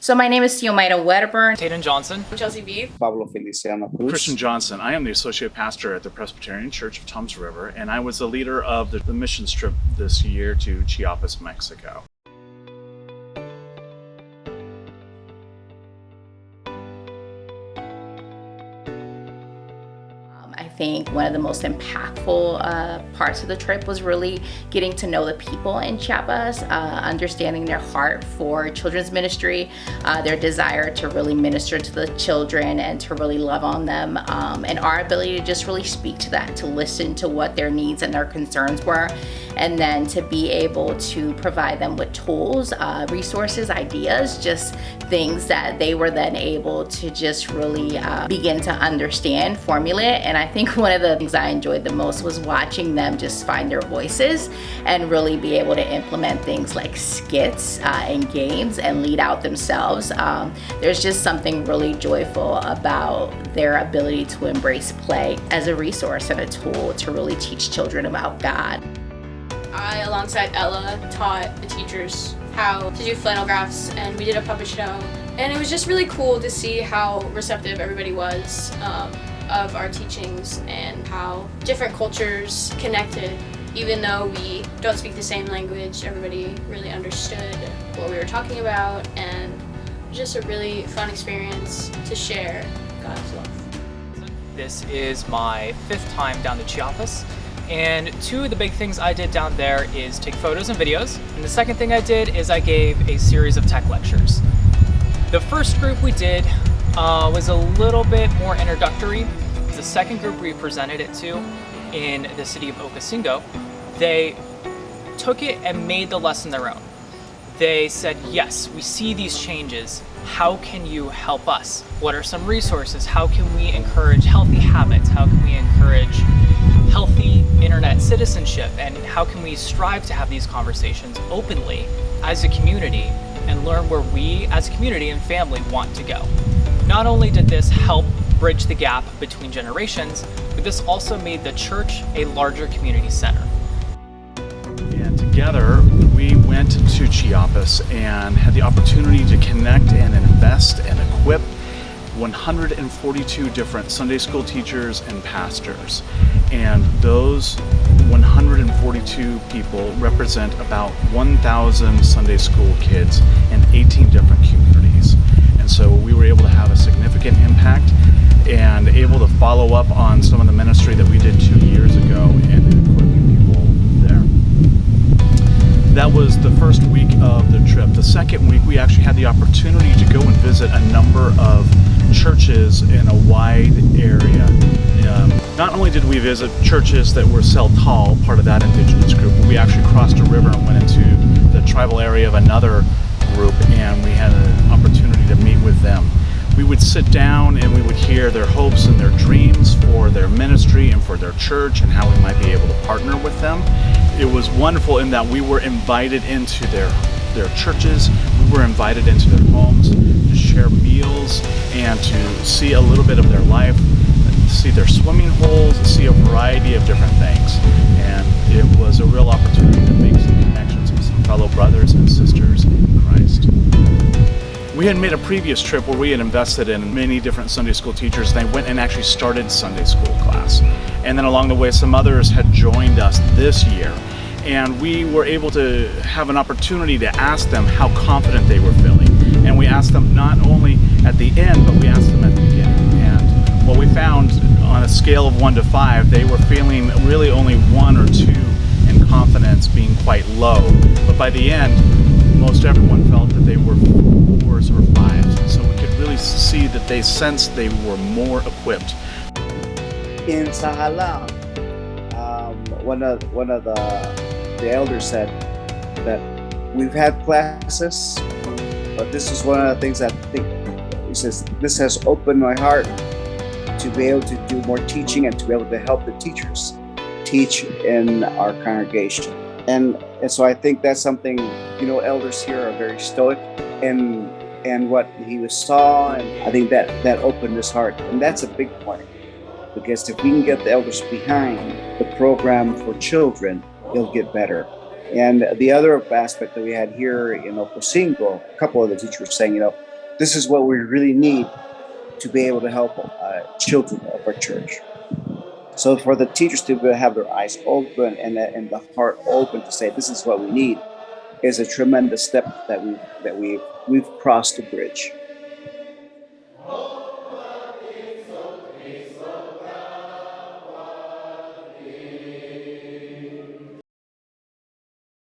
So my name is Xiomara Wedderburn. Tatum Johnson. Chelsea B. Pablo Feliciano Cruz. Christian Johnson. I am the associate pastor at the Presbyterian Church of Toms River, and I was the leader of the mission trip this year to Chiapas, Mexico. I think one of the most impactful parts of the trip was really getting to know the people in Chiapas, understanding their heart for children's ministry, their desire to really minister to the children and to really love on them, and our ability to just really speak to that, to listen to what their needs and their concerns were, and then to be able to provide them with tools, resources, ideas, just things that they were then able to just really begin to understand, formulate. And I think one of the things I enjoyed the most was watching them just find their voices and really be able to implement things like skits and games and lead out themselves. There's just something really joyful about their ability to embrace play as a resource and a tool to really teach children about God. I, alongside Ella, taught the teachers how to do flannel graphs, and we did a puppet show. And it was just really cool to see how receptive everybody was of our teachings and how different cultures connected. Even though we don't speak the same language, everybody really understood what we were talking about, and it was just a really fun experience to share God's love. This is my 5th time down to Chiapas. And 2 of the big things I did down there is take photos and videos. And the second thing I did is I gave a series of tech lectures. The first group we did was a little bit more introductory. The second group we presented it to in the city of Ocosingo, they took it and made the lesson their own. They said, yes, we see these changes. How can you help us? What are some resources? How can we encourage healthy habits? How can we encourage healthy internet citizenship, and how can we strive to have these conversations openly as a community and learn where we as a community and family want to go. Not only did this help bridge the gap between generations, but this also made the church a larger community center. And together we went to Chiapas and had the opportunity to connect and invest and equip 142 different Sunday school teachers and pastors. And those 142 people represent about 1,000 Sunday school kids in 18 different communities. And so we were able to have a significant impact and able to follow up on some of the ministry that we did 2 years ago and equipping people there. That was the first week of the trip. The second week, we actually had the opportunity to go and visit a number of churches in a wide area. Not only did we visit churches that were Celtal, part of that indigenous group, but we actually crossed a river and went into the tribal area of another group, and we had an opportunity to meet with them. We would sit down and we would hear their hopes and their dreams for their ministry and for their church and how we might be able to partner with them. It was wonderful in that we were invited into their churches, we were invited into their homes to share meals and to see a little bit of their life, see their swimming holes, see a variety of different things. And it was a real opportunity to make some connections with some fellow brothers and sisters in Christ. We had made a previous trip where we had invested in many different Sunday school teachers, and they went and actually started Sunday school class. And then along the way, some others had joined us this year. And we were able to have an opportunity to ask them how confident they were feeling. And we asked them not only at the end, but we asked them at the beginning. And what we found on a scale of 1 to 5, they were feeling really only 1 or 2 in confidence, being quite low. But by the end, most everyone felt that they were 4s or 5s. And so we could really see that they sensed they were more equipped. In Sahala, one of the elders said that we've had classes, but this is one of the things that I think, he says, this has opened my heart to be able to do more teaching and to be able to help the teachers teach in our congregation. And so I think that's something, elders here are very stoic and what he saw, and I think that opened his heart. And that's a big point, because if we can get the elders behind the program for children, it'll get better. And the other aspect that we had here in Ocosingo, a couple of the teachers were saying, this is what we really need to be able to help children of our church. So for the teachers to have their eyes open and the heart open to say this is what we need is a tremendous step that we've crossed the bridge.